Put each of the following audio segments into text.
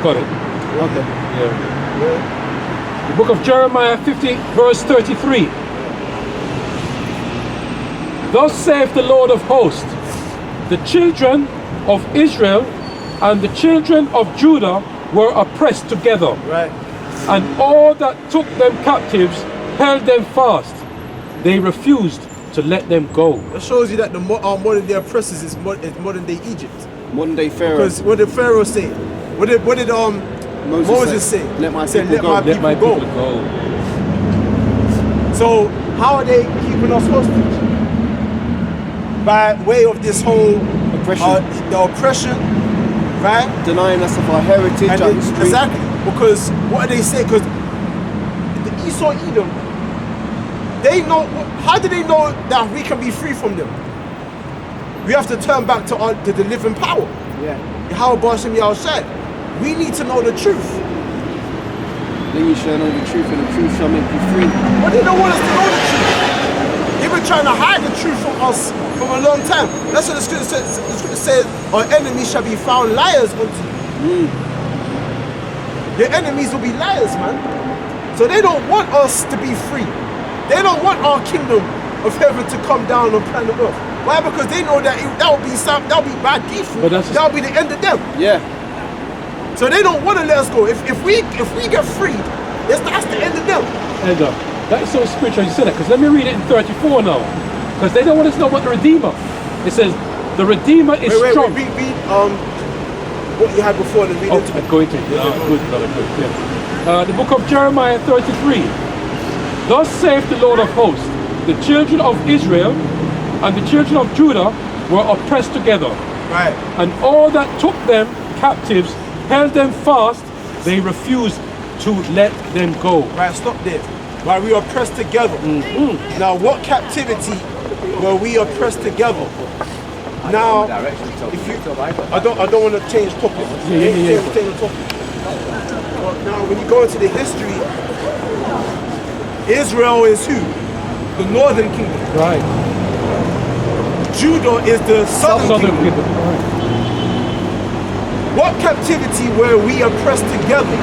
Got it. Okay. Yeah. The book of Jeremiah 50, verse 33. Thus saith the Lord of hosts, the children of Israel and the children of Judah were oppressed together. Right. And all that took them captives held them fast. They refused to let them go. That shows you that the modern day oppressors is modern day Egypt. Modern day Pharaoh. Because what did Pharaoh say? What did Moses say? Let my He said, people let go. my people go. So how are they keeping us hostage? By way of this whole Oppression. the oppression, right? Denying us of our heritage, And our history. exactly, because what do they say? Because the Esau Edom, they know. How do they know that we can be free from them? We have to turn back to the living power. Yeah. Yahweh Bashem Yahushai. We need to know the truth. Then you shall know the truth, and the truth shall make you free. But they don't want us to know the truth. They've been trying to hide the truth from us for a long time. That's what the scripture says. The scripture says, our enemies shall be found liars unto you. Your enemies will be liars, man. So they don't want us to be free. They don't want our kingdom of heaven to come down on planet Earth. Why? Because they know that that would be bad default. That would be the end of them. Yeah. So they don't want to let us go. If we get freed, that's the end of them. And that is so spiritual you said that, because let me read it in 34 now. Because they don't want us to know about the Redeemer. It says, the Redeemer is strong. Read what you had before and read it. I'm going to. Good, brother, good. Yeah. The book of Jeremiah 33. Thus saith the Lord of hosts, the children of Israel and the children of Judah were oppressed together. Right. And all that took them captives held them fast. They refused to let them go. Right, stop there. Right, we are oppressed together. Now, what captivity were we oppressed together? Now, if you, I don't want to change topic. Change the topic. But now, when you go into the history, Israel is who? The northern kingdom. Right. Judah is the southern kingdom. Right. What captivity were we oppressed together?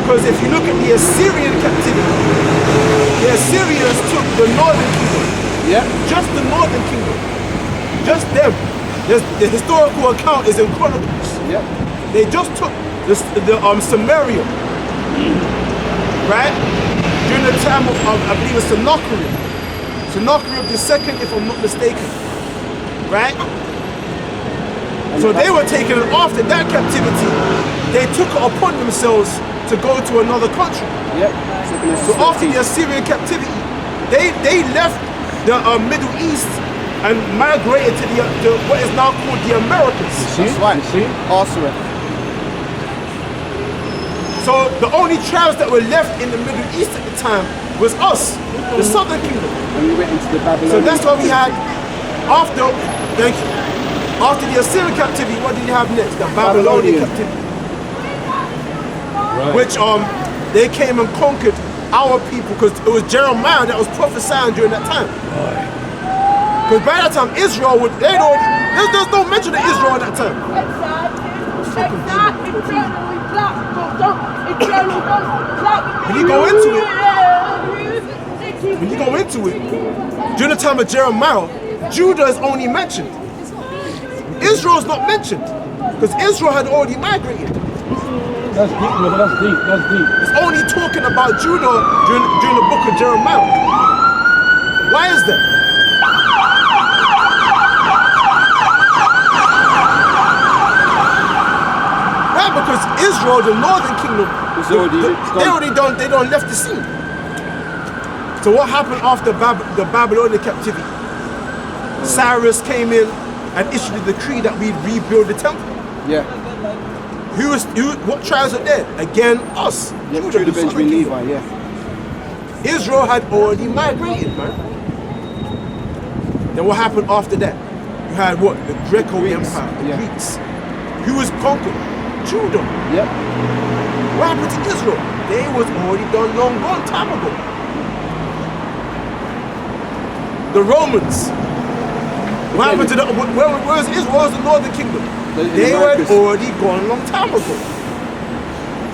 Because if you look at the Assyrian captivity, the Assyrians took the northern kingdom. Yeah. Just the northern kingdom. Just them. The historical account is in Chronicles. Yep. They just took the Samaria. Right? During the time of I believe it's Sennacherib. Sennacherib II, if I'm not mistaken. Right? So they were taken, and after that captivity, they took it upon themselves to go to another country. Yep. So after the Assyrian captivity, they left the Middle East and migrated to what is now called the Americas. That's right. You see? Arsaret. So the only tribes that were left in the Middle East at the time was us, the Southern Kingdom. And we went into the Babylonian. So that's what we had after the Assyrian captivity. What did you have next? The Babylonian captivity. Right. Which they came and conquered our people, because it was Jeremiah that was prophesying during that time. Because by that time Israel there's no mention of Israel at that time. When you go into it, during the time of Jeremiah, Judah is only mentioned. Israel is not mentioned, because Israel had already migrated. That's deep, brother. That's deep. That's deep. It's only talking about Judah during the book of Jeremiah. Why is that? Why? Because Israel, the northern kingdom, they don't left the scene. So what happened after the Babylonian captivity? Cyrus came in and issued a decree that we rebuild the temple. Yeah. What tribes are there? Again, us. Yeah, Judah, Benjamin, Levi, yeah. Israel had already migrated, man. Then what happened after that? You had what? The Greco Empire, the Greeks. Who was conquered? Judah. Yep. What happened to Israel? They was already done long time ago. The Romans. What happened to where's Israel? Where's the northern kingdom? They were already gone a long time ago.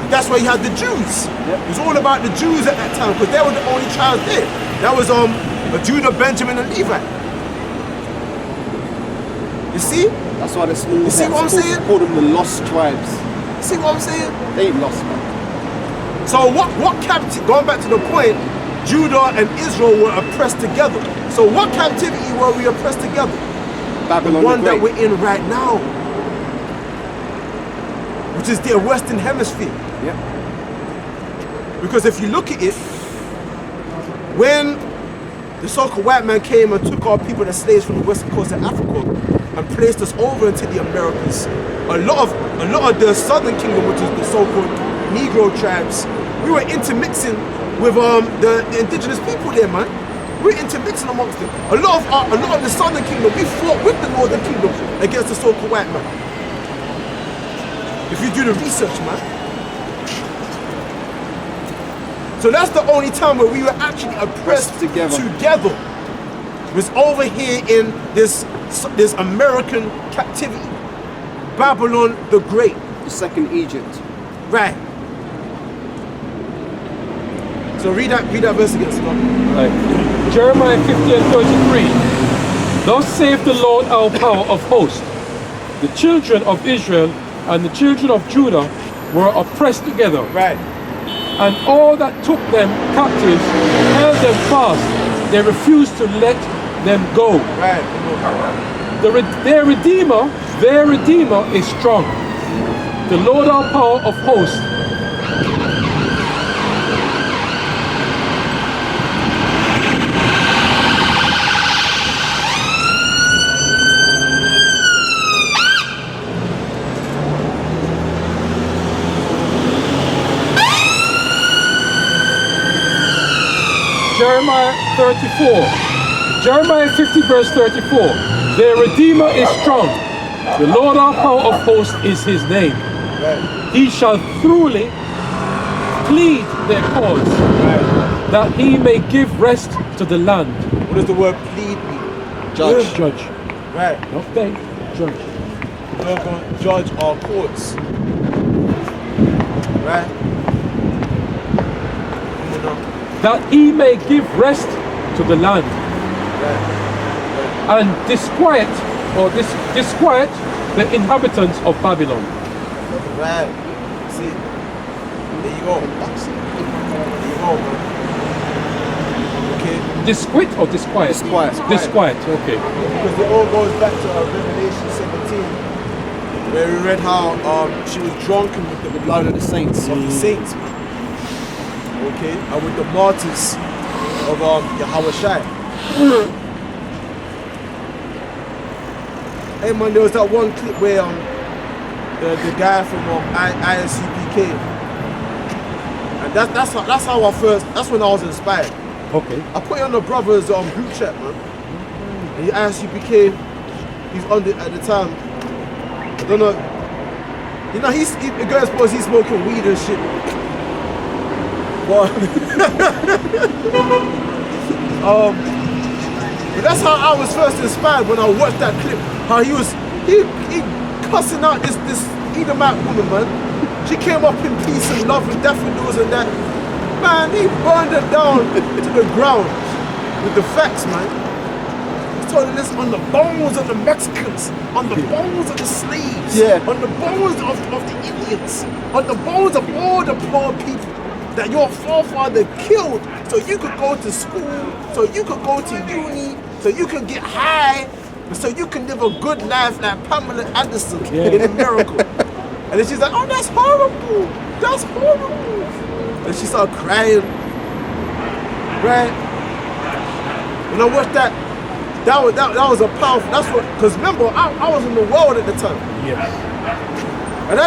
That's why you had the Jews. Yep. It was all about the Jews at that time because they were the only tribes there. That was Judah, Benjamin, and Levi. You see? That's why the small You see what I'm saying? call them the lost tribes. See what I'm saying? They ain't lost, man. So what captivity, going back to the point, Judah and Israel were oppressed together. So what captivity were we oppressed together? Babylon The one the that Great. we're in right now. Which is the Western Hemisphere. Yeah. Because if you look at it, when the so-called white man came and took our people as slaves from the western coast of Africa and placed us over into the Americas, a lot of the southern kingdom, which is the so-called Negro tribes, we were intermixing with the indigenous people there, man. We're intermixing amongst them. A lot of the southern kingdom, we fought with the northern kingdom against the so-called white man. If you do the research, man. So that's the only time where we were actually oppressed together. Was over here in this American captivity. Babylon the Great. The second Egypt. Right. So read that verse again, Scott. Right. Jeremiah 50:33. Thus saith the Lord our power of hosts, the children of Israel and the children of Judah were oppressed together. Right. And all that took them captives held them fast. They refused to let them go. Right. Their Redeemer is strong. The Lord our power of hosts. Jeremiah 50 verse 34. Their Redeemer is strong. The Lord our power of hosts is his name. Right. He shall truly plead their cause, Right. that he may give rest to the land. What does the word plead mean? Judge. Judge. Right. Not beg, judge. We're going to judge our courts. Right. Come on now. That he may give rest to the land. Right. And disquiet the inhabitants of Babylon. Right. See. There you go. There you go, man. Okay. Disquit or disquiet? Disquiet. Disquiet, okay. Because it all goes back to Revelation 17, where we read how she was drunken with the blood Blood of the saints. of the saints. Okay, and with the martyrs of Yahweh Shai. Hey man, there was that one clip where the guy from ISUPK, and that's when I was inspired. Okay. I put it on the brothers group chat, man. And the ISUPK, he's on at the time. I don't know. You know, the guy suppose he's smoking weed and shit. But but that's how I was first inspired when I watched that clip. How he cussing out this Edomite woman, man. She came up in peace and love and daffodils and that. Man, he burned her down to the ground with the facts, man. He's telling this on the bones of the Mexicans, on the bones of the slaves, Yeah. on the bones of the Indians, on the bones of all the poor people that your forefather killed so you could go to school, so you could go to uni, so you could get high, so you can live a good life like Pamela Anderson in America. And then she's like, oh, that's horrible. That's horrible. And she started crying. Right? When I watched that was a powerful, that's what, because remember, I was in the world at the time. Yes. And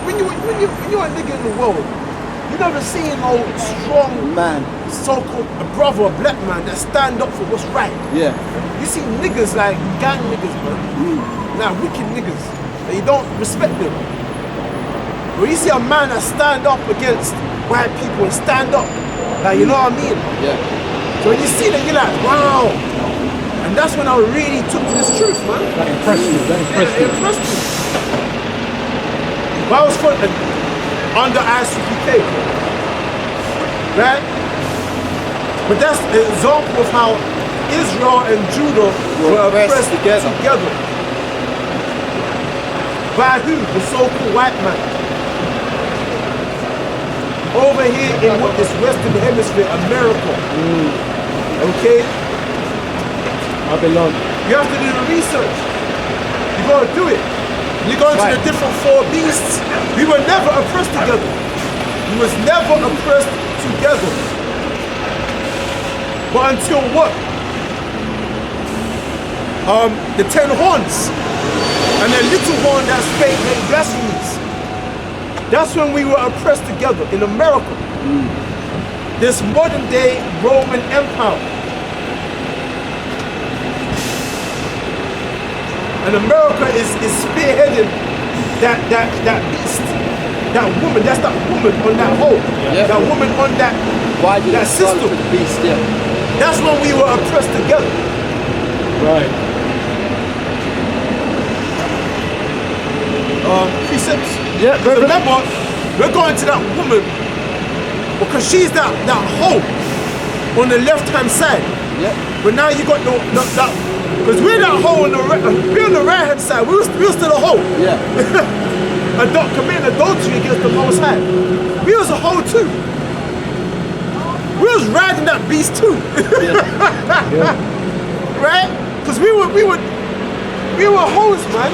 when you a nigga in the world, you never seen no strong Man. so-called a brother, a black man that stand up for what's right. Yeah. You see niggas like gang niggas, man. Like wicked niggas. And you don't respect them. When you see a man that stand up against white people and stand up, like, you know what I mean? Yeah. So when you see that, you're like, wow. And that's when I really took to this truth, man. That impressed you. That impressed It you. impressed me. But I was fun. under ICPK. Right? But that's an example of how Israel and Judah were oppressed together. By who? The so-called white man. Over here in what is Western Hemisphere, America. Okay? Babylon. You have to do the research. You gotta do it. You go into the different four beasts. We were never oppressed together. We was never oppressed together. But until what? The 10 horns and the little horn that's fake and blasphemies. That's when we were oppressed together in America. This modern day Roman Empire. And America is spearheading that beast. That woman, that's that woman on that hole. Yeah. That woman on that system. The beast, yeah. That's when we were oppressed together. Right. Precepts. Yeah, But remember, we're going to that woman because she's that hole on the left-hand side. Yeah. But now you got that, because we're that hole we're on the right-hand side. We're still a hole. Yeah. Committing adultery against the Most High. We was a hole too. We was riding that beast too. Right? Because we were hoes, man.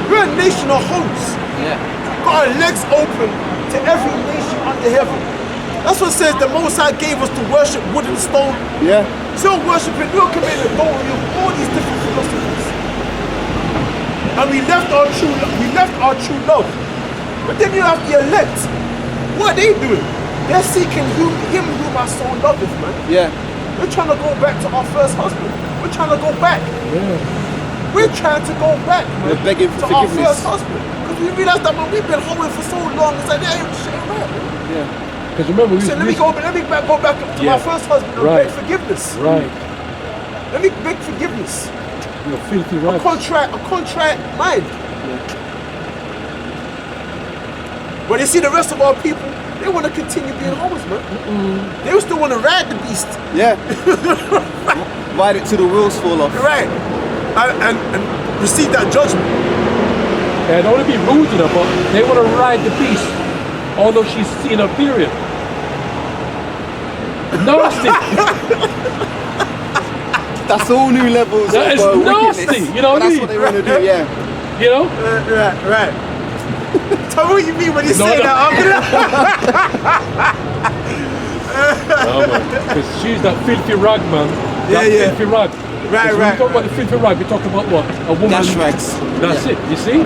We're a nation of hoes. Yeah. Got our legs open to every nation under heaven. That's what it says the Most High gave us to worship wood and stone. Yeah. Still worshiping, we were committing adultery of all these different philosophies. And we left our true love. But then you have the elect. What are they doing? They're seeking him whom my soul loveth, man. Yeah. We're trying to go back to our first husband. We're trying to go back. Yeah. We're trying to go back, man, We're begging for to our forgiveness. first husband. Because we realized that, man, we've been hoeing for so long. It's like, they ain't shit right, man. Yeah. Because remember, So let me go back to my first husband and Right. beg forgiveness. Right. Let me beg forgiveness. You're filthy A rags. contrite mind. But you see the rest of our people, they want to continue being hoes, man. They still want to ride the beast. Yeah. Ride it till the wheels fall off. Right. And receive that judgment. Yeah, don't want to be rude to her, but they want to ride the beast, although she's seen her period. Nasty. That's all new levels That is of nasty, wickedness. you know what I That's mean? what they want to do, yeah. You know? Right. Tell me what you mean when you say that. Because she's that filthy rag, man. That Yeah. filthy rag. Right. When we talk about the filthy rag, we talk about what? A woman. Gash rags. That's it. You see?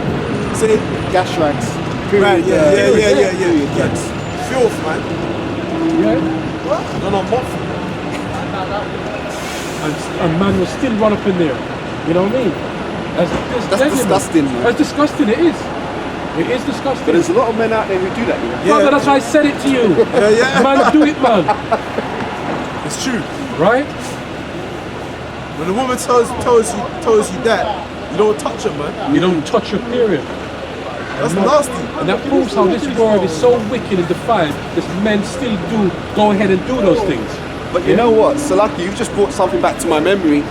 Say, Gash rags. right, yeah. Yes. Filth, man. Yeah. No, month. And man will still run up in there. You know what I mean? That's disgusting, man. That's disgusting. It is. It is disgusting. But there's a lot of men out there who do that, you know. Brother, that's why I said it to you. Yeah. Man, do it, man. It's true. Right? When a woman tells you that, you don't touch her, man. You don't touch your period. That's nasty. And that proves how this world is so wicked and defiant that men still do go ahead and do those things. But you know what, Salaki, you've just brought something back to my memory.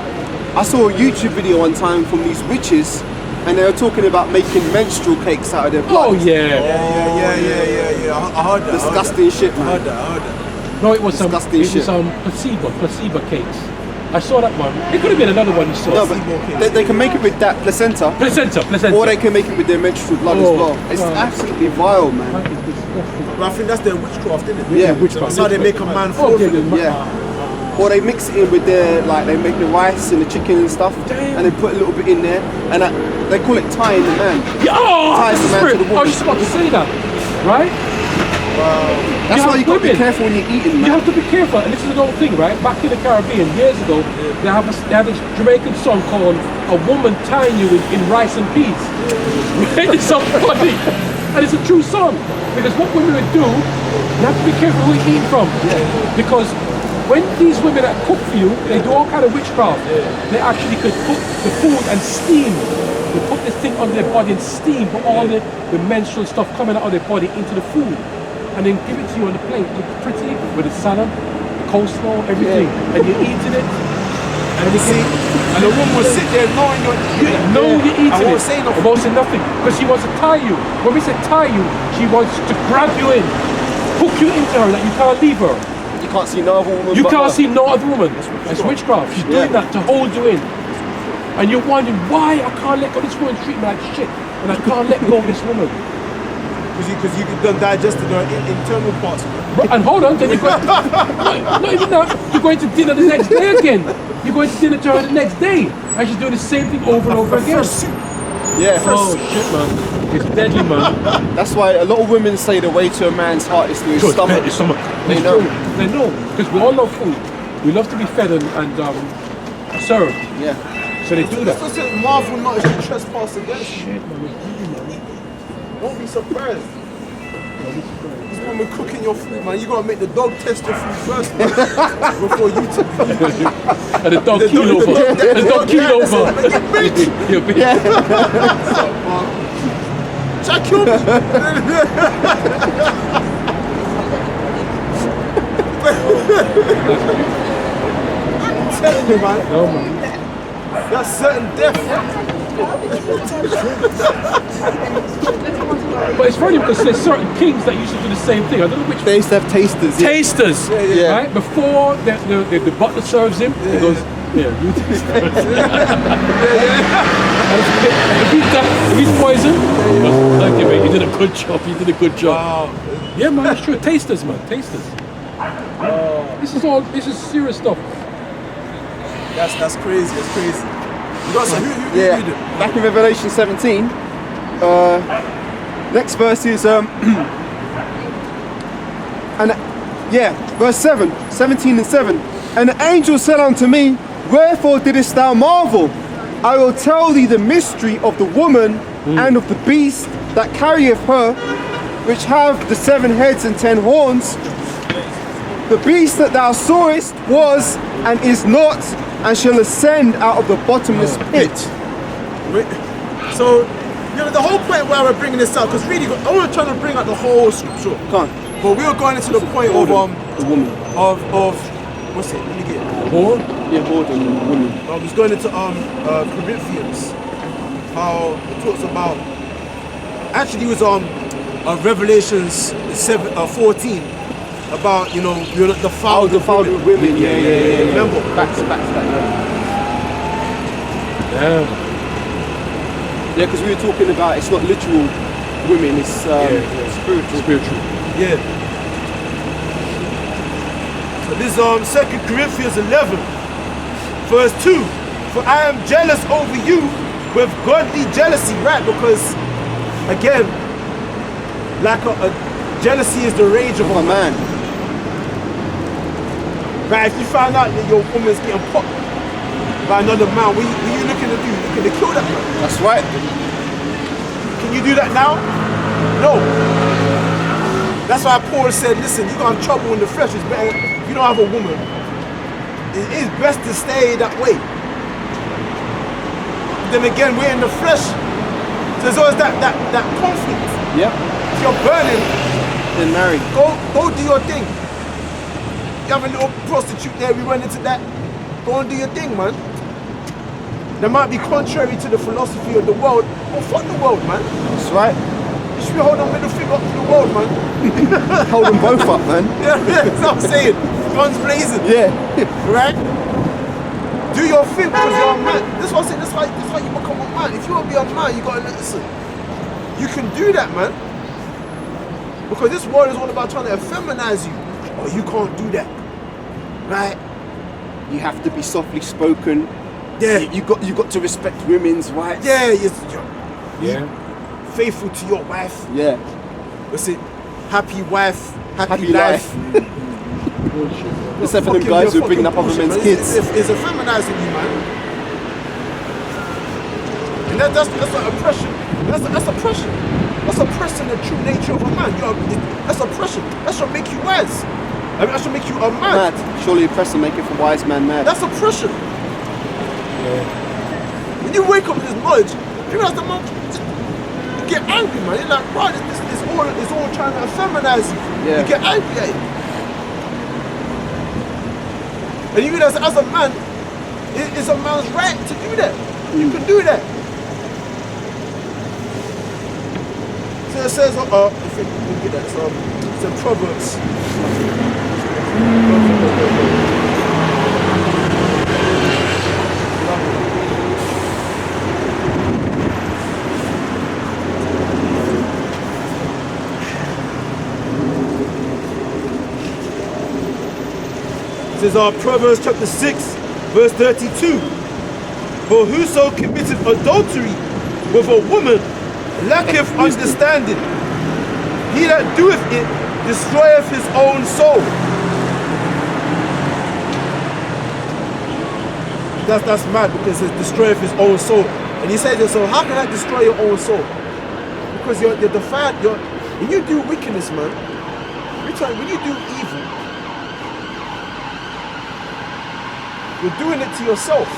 I saw a YouTube video one time from these witches, and they were talking about making menstrual cakes out of their blood. Oh yeah. Yeah. I heard that. Disgusting shit, I heard man. that. No, it was Disgusting shit. placebo cakes. I saw that one. It could have been another one you saw. No, but they can make it with that placenta, placenta. or they can make it with their menstrual blood as Oh, well. It's God. absolutely vile, man. That is disgusting. But I think that's their witchcraft, isn't it? Yeah, witchcraft. That's how they make a man fall Oh, for yeah, them. Yeah. Or they mix it in with their, like, they make the rice and the chicken and stuff, Damn. and they put a little bit in there, and they call it tying the man. Yeah, oh, Ties the man to spirit. the I woman. was just about to say that. Right? That's why have you got to be women. careful when you're eating, You man. have to be careful, and this is another thing, right? Back in the Caribbean, years ago, they have a Jamaican song called "A Woman Tying You in Rice and Peas." Right? It's so funny, and it's a true song because what women would do, you have to be careful who you eat from, because when these women that cook for you, they do all kind of witchcraft. They actually could cook the food and steam they put this thing on their body and steam, put all the menstrual stuff coming out of their body into the food, and then give it to you on the plate. Look pretty with the salad, the coleslaw, everything, and you're eating it. And you see, And the woman will sit there knowing you're eating it. know you're eating I won't it. say nothing. I won't say nothing because she wants to tie you. When we say tie you, she wants to grab you in, hook you into her that you can't leave her. You can't see no other woman. You but can't her. see no other woman. That's witchcraft. She's doing that to hold you in. And you're wondering why I can't let go. This woman treat me like shit. And I can't let go of this woman. Because you done digested her internal parts. Right, and hold on, then you're going not even that, you're going to dinner the next day again. You're going to dinner to her the next day. And she's doing the same thing over and over again. Yeah. Oh shit, man. It's deadly, man. That's why a lot of women say the way to a man's heart is through his stomach. His stomach. They know. They know. Because we all love food. We love to be fed and served. Yeah. So they do that. That's what Marvel not actually trespass against you. Shit, man. It's deadly, man. Don't be surprised. This woman cooking your food, man. You gotta make the dog test your food first, man, before you take it. And the dog keel over. The dog keel over. You bitch. Try to kill me. I'm telling you, man. No, man. That's certain death. But it's funny because there's certain kings that used to do the same thing. I don't know which. They used to have tasters. Yeah. Tasters, yeah. right? Before the butler serves him, he goes, "Yeah, you taste first." if he's poisoned, he goes, "Thank you, mate. You did a good job. You did a good job." Wow. Yeah, man, it's true. Tasters, man, tasters. This is serious stuff. That's crazy. That's crazy. You got some, who Yeah. read it? Back in Revelation 17, next verse is verse 7, 17 and 7. And the angel said unto me, wherefore didst thou marvel? I will tell thee the mystery of the woman and of the beast that carrieth her, which have the 7 heads and 10 horns. The beast that thou sawest was and is not, and shall ascend out of the bottomless pit. So, you know, the whole point why we're bringing this out, because really, I want to try to bring out the whole scripture. Come on. But we were going into the point of The woman. of what's it? Let me get it. Horn? Yeah, Gordon, the woman. I was going into Corinthians, how it talks about. Actually, it was Revelations 14 about you're not defiled The father of women. Yeah. Remember? Back to that. Yeah. Yeah, because we were talking about it's not literal women, it's spiritual. Spiritual. Yeah. So this is 2 Corinthians 11, verse 2. For I am jealous over you with godly jealousy, right? Because again, like a jealousy is the rage of A a man. man. Right? If you find out that your woman's getting popped by another man, what you looking to do? Looking to kill that man? That's right. Can you do that now? No. That's why Paul said, listen, you're going to have trouble in the flesh. It's better if you don't have a woman. It is best to stay that way. Then again, we're in the flesh. So there's always that conflict. Yep. If you're burning, Then married. go do your thing. You have a little prostitute there, we went into that. Go and do your thing, man. That might be contrary to the philosophy of the world. Well, fuck the world, man. That's right. You should be holding a middle finger up to the world, man. Hold them both up, man. Yeah, that's what I'm saying. Guns blazing. Yeah. Right? Do your thing because you're a man. That's what I'm saying. That's how you become a man. If you want to be a man, you gotta listen. You can do that, man. Because this world is all about trying to effeminize you. Oh, you can't do that. Right? You have to be softly spoken. Yeah. You got to respect women's rights. Yeah, Yeah. faithful to your wife. Yeah. What's it? Happy wife, happy life. life. Except for them guys who are bringing up other men's kids. It's effeminizing you, man. And that's like oppression. That's oppression. That's oppressing the true nature of a man. That's oppression. That should make you wise. I mean, that should make you a man. Mad. Surely oppressor maketh a wise man mad. That's oppression. When you wake up with this knowledge, You realize the man, you get angry, man. You're like, bro, it's all trying to feminize you. Yeah. You get angry at it. And you realize as a man, it's a man's right to do that. You can do that. So it says, if you can get that, so it's in Proverbs. It says Proverbs chapter 6, verse 32. For whoso committeth adultery with a woman lacketh understanding. He that doeth it destroyeth his own soul. That's mad, because it destroyeth his own soul. And he says, so how can that destroy your own soul? Because you're defiant. When you do wickedness, man, when you do evil, you're doing it to yourself.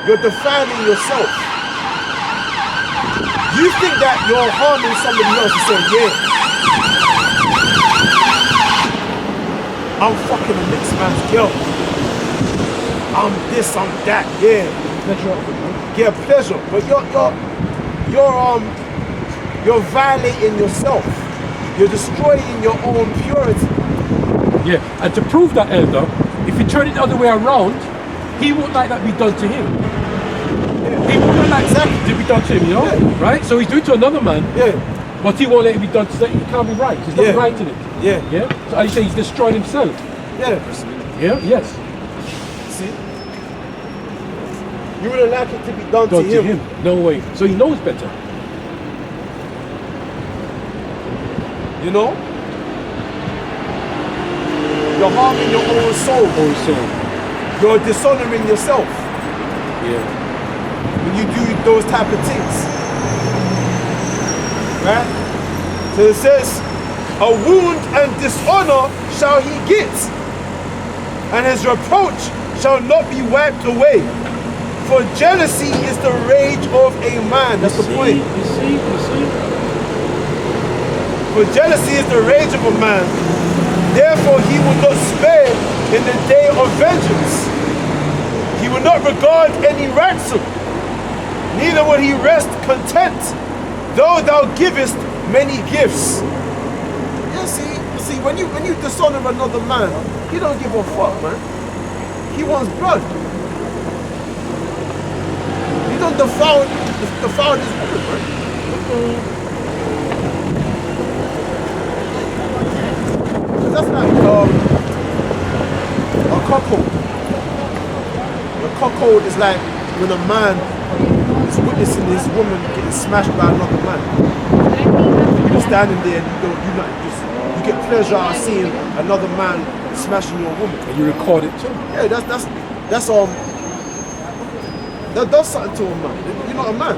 You're defining yourself. You think that you're harming somebody else and saying, yeah, I'm fucking the next man's girl. I'm this, I'm that, yeah. Yeah, pleasure. But you're violating yourself. You're destroying your own purity. Yeah, and to prove that, Elder, if you turn it the other way around, he won't like that be done to him. He wouldn't like that to be done to him, you know? Yeah. Right? So he's doing it to another man, Yeah, but he won't let it be done to him. It can't be right. There's nothing right in it. yeah, Yeah? So I say he's destroyed himself. yeah. Yeah? Yes. See? You wouldn't like it to be done Done to him. No way. So he knows better. You know? You're harming your own soul. Also, You're dishonoring yourself yeah. when you do those type of things. Right? So it says, a wound and dishonor shall he get, and his reproach shall not be wiped away. For jealousy is the rage of a man. That's the point. You see? For jealousy is the rage of a man. Therefore he will not spare in the day of vengeance. He will not regard any ransom. Neither will he rest content, though thou givest many gifts. Yeah, see, when you dishonor another man, he don't give a fuck, man. He wants blood. He don't defile his woman, man. That's like a cuckold. A cuckold is like when a man is witnessing his woman getting smashed by another man. You're standing there and you get pleasure out of seeing another man smashing your woman. And you record it too. Yeah, that does something to a man. You're not a man.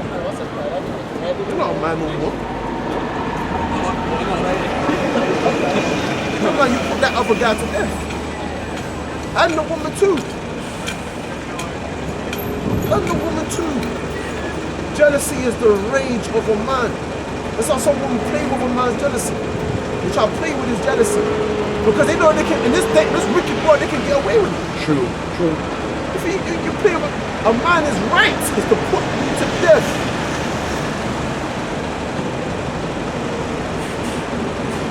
You're not a man no more. Look like you put that other guy to death. And the woman too. Jealousy is the rage of a man. That's how some women play with a man's jealousy. They try to play with his jealousy. Because they know they can, in this wicked world, they can get away with it. True. If you play with a man, his right is to put you to death.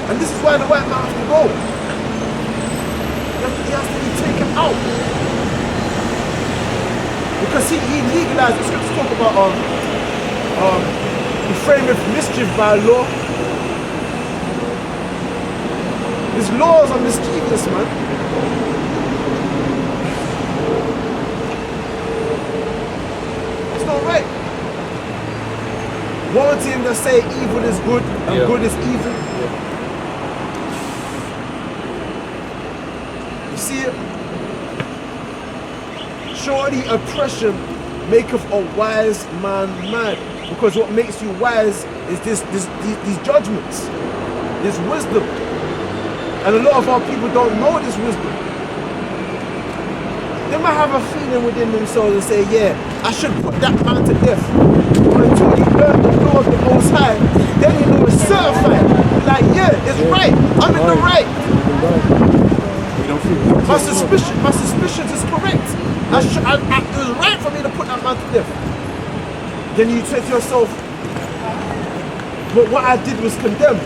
And this is why the white man has to go. He has to be taken out. Because he legalized, the scriptures talk about he frameth mischief by law. His laws are mischievous, man. It's not right. One team that say evil is good and good is evil. See it? Surely oppression maketh a wise man mad. Because what makes you wise is these judgments, this wisdom. And a lot of our people don't know this wisdom. They might have a feeling within themselves and say, yeah, I should put that man to death. But until he learned the law of the Most High, then he know it's certified. Like, yeah, it's right. I'm in the right. We don't feel My suspicions is correct. It was right for me to put that man to death. Then you say to yourself, but what I did was condemned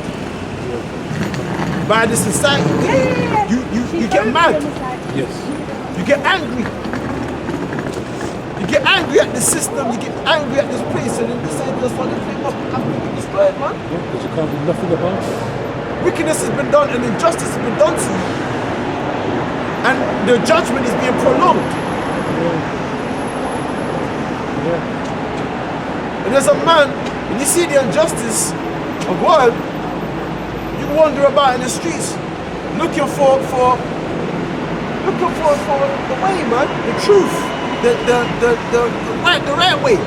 by the society. You get mad. Yes. You get angry. You get angry at the system. You get angry at this place, and then you say this one, this place must have to be destroyed, man. Because you can't do nothing about it. Wickedness has been done, and injustice has been done to you, and the judgment is being prolonged. And there's a man, when you see the injustice of God, you wander about in the streets looking for the way, man, the truth, the right way.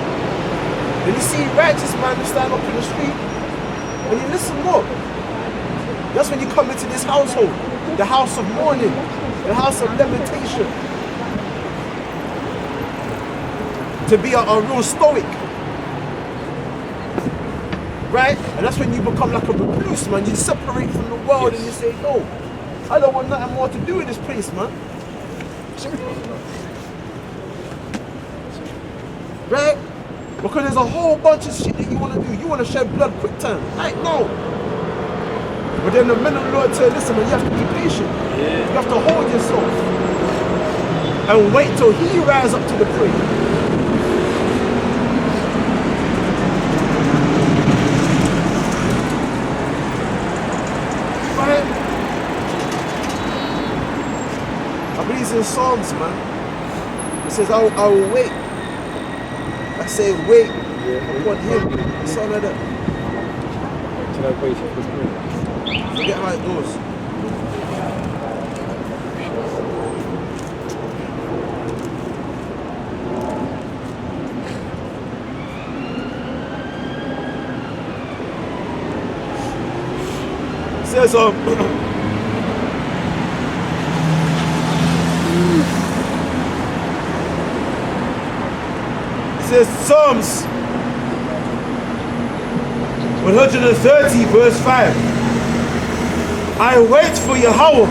And you see righteous man stand up in the street and you listen more. That's when you come into this household, the house of mourning, the house of lamentation. To be a real stoic. Right? And that's when you become like a recluse, man. You separate from the world and you say, no, I don't want nothing more to do with this place, man. Right? Because there's a whole bunch of shit that you want to do. You want to shed blood quick time. Like, no. But then the minute the Lord said, listen, man, you have to be patient. You have to hold yourself. And wait till he rises up to the prey. In Psalms, man, it says, I will wait. I say, wait upon him. It's all like that. Till I wait for his prayer. Forget how it goes. It says, it says Psalms 130 verse 5. I wait for Yahweh,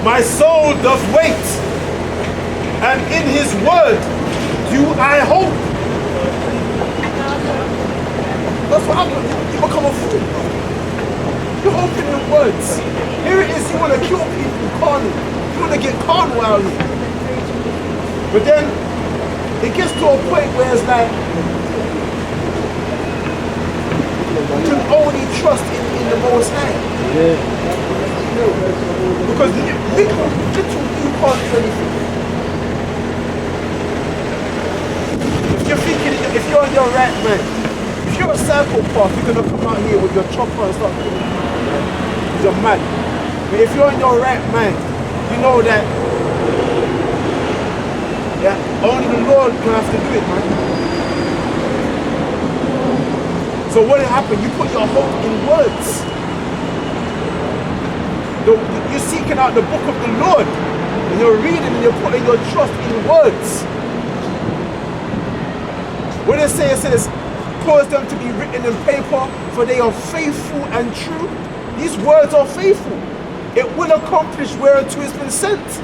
my soul doth wait, and in his word do I hope. That's what happens. You become a fool. You hope in the words. Here it is, you want to kill people carnal. You want to get carnal out of it. But then it gets to a point where it's like you can only trust in the Most High. Because little you can't do anything. If you're thinking, if you're on your right mind, if you're a psychopath, you're gonna come out here with your chopper and start killing people, right? You're mad. But if you're on your right mind, you know that only the Lord can have to do it, man. So what happened? You put your hope in words. You're seeking out the book of the Lord, and you're reading and you're putting your trust in words. What it says, cause them to be written in paper, for they are faithful and true. These words are faithful. It will accomplish whereunto it's been sent.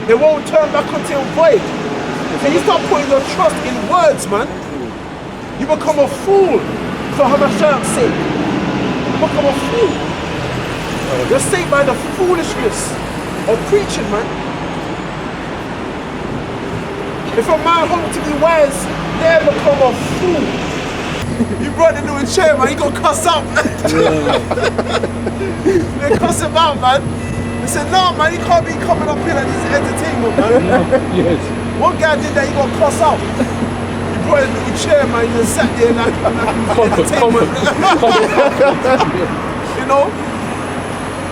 They won't turn back until void. And you start putting your trust in words, man. You become a fool for Hamashah's sake. You become a fool. You're saved by the foolishness of preaching, man. If a man hopes to be wise, they become a fool. You brought the new chair, man. You gonna cuss out. They cuss him out, man. They said, no, man, you can't be coming up here like this entertainment, man. Yes. One guy did that, he got cussed out. He brought a little chair, man, he just sat there like entertainment. You know?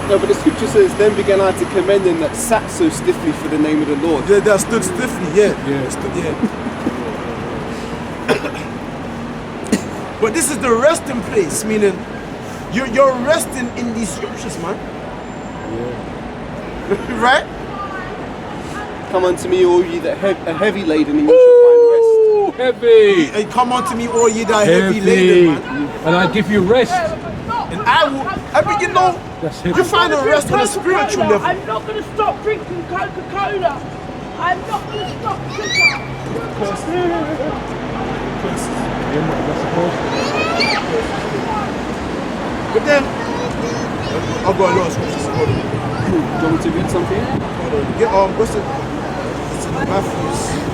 No, but the scripture says, then began I to commend them that sat so stiffly for the name of the Lord. Yeah, that stood stiffly, yeah. But this is the resting place, meaning you're resting in these scriptures, man. Right? Come unto me, all ye that are heavy laden, and you shall find heavy. And come unto me, all ye that are heavy laden, man. And I give you rest. And I will. I mean, you know, That's you heavy. find a rest on a spiritual level. I'm not going to stop drinking Coca-Cola. I'm not going to stop sugar. But then, I've got a lot of scriptures. Hold on. Do you want me to read something? Hold on. Get what's it? It's in Matthew's.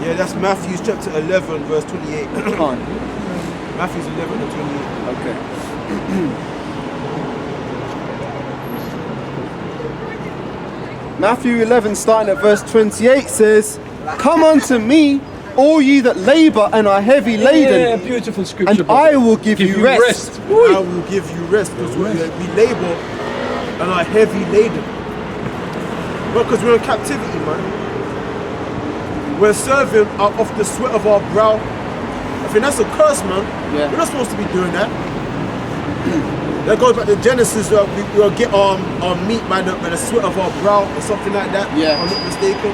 Yeah, that's Matthew chapter 11, verse 28. Fine. Matthew's 11 and 28. Okay. Matthew 11, starting at verse 28, says, "Come unto me, all ye that labor and are heavy Yeah, laden, beautiful scripture. and brother. I will give you rest." I will give you rest because we labor and are heavy laden. Well, because we're in captivity, man. We're serving out of the sweat of our brow. I think that's a curse, man. Yeah. We're not supposed to be doing that. That goes back to Genesis where we'll get our meat by the sweat of our brow or something like that. Yeah. If I'm not mistaken.